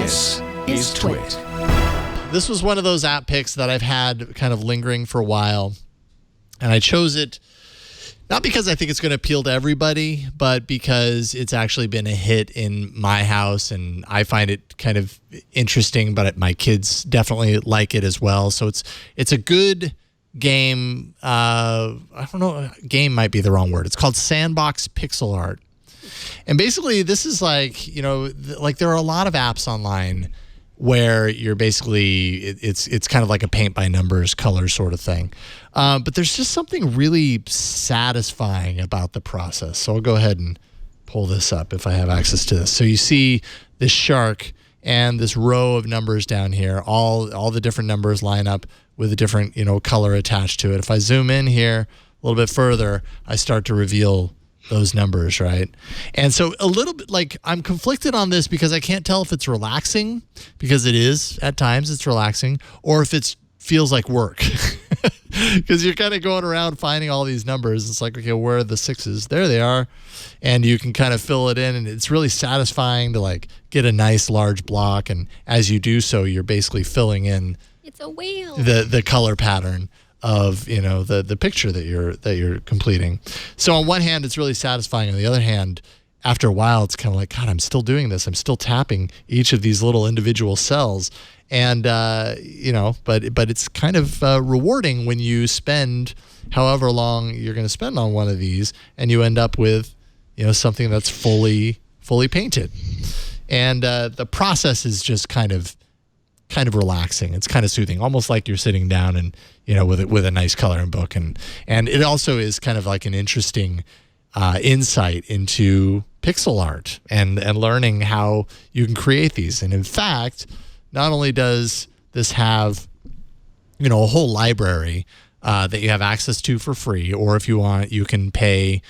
This is TWiT. This was one of those app picks that I've had kind of lingering for a while. And I chose it not because I think it's going to appeal to everybody, but because it's actually been a hit in my house. And I find it kind of interesting, but my kids definitely like it as well. So it's a good game. I don't know. Game might be the wrong word. It's called Sandbox Pixel Art. And basically, this is like, like there are a lot of apps online where you're basically, it's kind of like a paint by numbers color sort of thing. But there's just something really satisfying about the process. So I'll go ahead and pull this up if I have access to this. So you see this shark and this row of numbers down here, all the different numbers line up with a different, color attached to it. If I zoom in here a little bit further, I start to reveal those numbers, right? And so a little bit like I'm conflicted on this because I can't tell if it's relaxing, because it is at times it's relaxing, or if it feels like work. Because you're kind of going around finding all these numbers. It's like, okay, where are the sixes? There they are. And you can kind of fill it in, and it's really satisfying to like get a nice large block. And as you do so, you're basically filling in It's a whale. the color pattern of the picture that you're completing. So on one hand, it's really satisfying. On the other hand, after a while, it's kind of like, God, I'm still doing this. I'm still tapping each of these little individual cells, and but it's kind of rewarding when you spend however long you're going to spend on one of these, and you end up with something that's fully painted, and the process is just kind of relaxing. It's kind of soothing, almost like you're sitting down and with a nice coloring book, and it also is kind of like an interesting insight into pixel art and learning how you can create these. And in fact, not only does this have a whole library that you have access to for free, or if you want, you can pay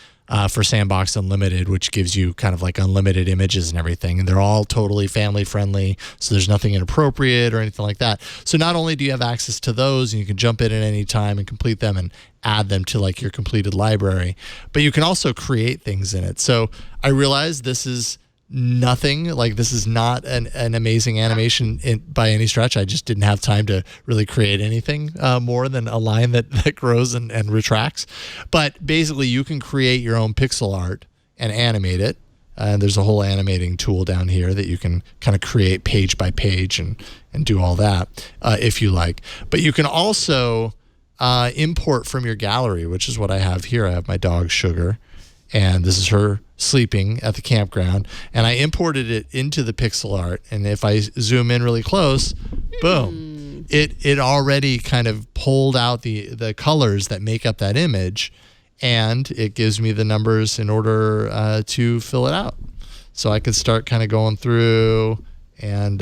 for Sandbox Unlimited, which gives you kind of like unlimited images and everything. And they're all totally family friendly. So there's nothing inappropriate or anything like that. So not only do you have access to those and you can jump in at any time and complete them and add them to like your completed library, but you can also create things in it. So I realized this is nothing, like this is not an amazing animation by any stretch. I just didn't have time to really create anything more than a line that grows and retracts. But basically you can create your own pixel art and animate it. And there's a whole animating tool down here that you can kind of create page by page and do all that if you like. But you can also import from your gallery, which is what I have here. I have my dog Sugar, and this is her sleeping at the campground, and I imported it into the pixel art. And if I zoom in really close, boom, it already kind of pulled out the colors that make up that image, and it gives me the numbers in order to fill it out. So I could start kind of going through and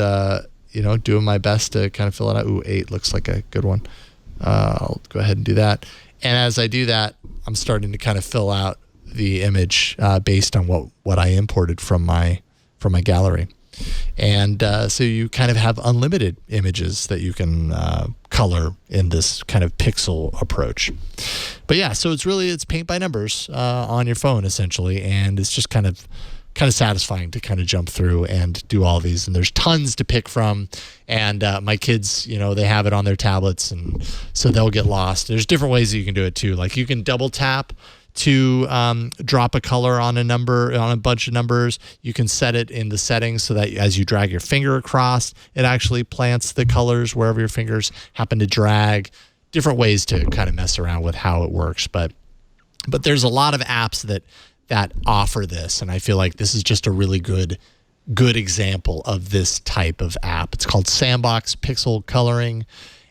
doing my best to kind of fill it out. Ooh, 8 looks like a good one. I'll go ahead and do that. And as I do that, I'm starting to kind of fill out the image based on what I imported from my gallery. And so you kind of have unlimited images that you can color in this kind of pixel approach. But yeah, so it's paint by numbers on your phone essentially, and it's just kind of satisfying to kind of jump through and do all these. And there's tons to pick from, and my kids, they have it on their tablets, and so they'll get lost. There's different ways that you can do it too. Like you can double tap to drop a color on a bunch of numbers. You can set it in the settings so that as you drag your finger across, it actually plants the colors wherever your fingers happen to drag. Different ways to kind of mess around with how it works, but there's a lot of apps that offer this, and I feel like this is just a really good example of this type of app. It's called Sandbox Pixel Coloring.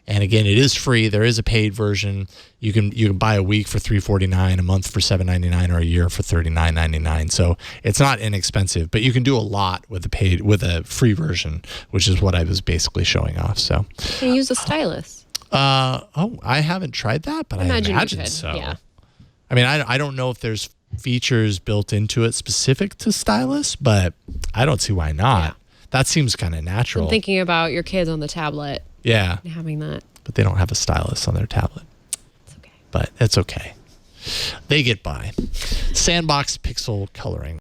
And again, it is free. There is a paid version. You can buy a week for $3.49, a month for $7.99, or a year for $39.99. So it's not inexpensive, but you can do a lot with a free version, which is what I was basically showing off. So can you use a stylus? I haven't tried that, but I imagine so. Yeah. I mean, I don't know if there's features built into it specific to stylus, but I don't see why not. Yeah. That seems kind of natural. I'm thinking about your kids on the tablet. Yeah. Having that. But they don't have a stylus on their tablet. It's okay. But it's okay. They get by. Sandbox Pixel Coloring.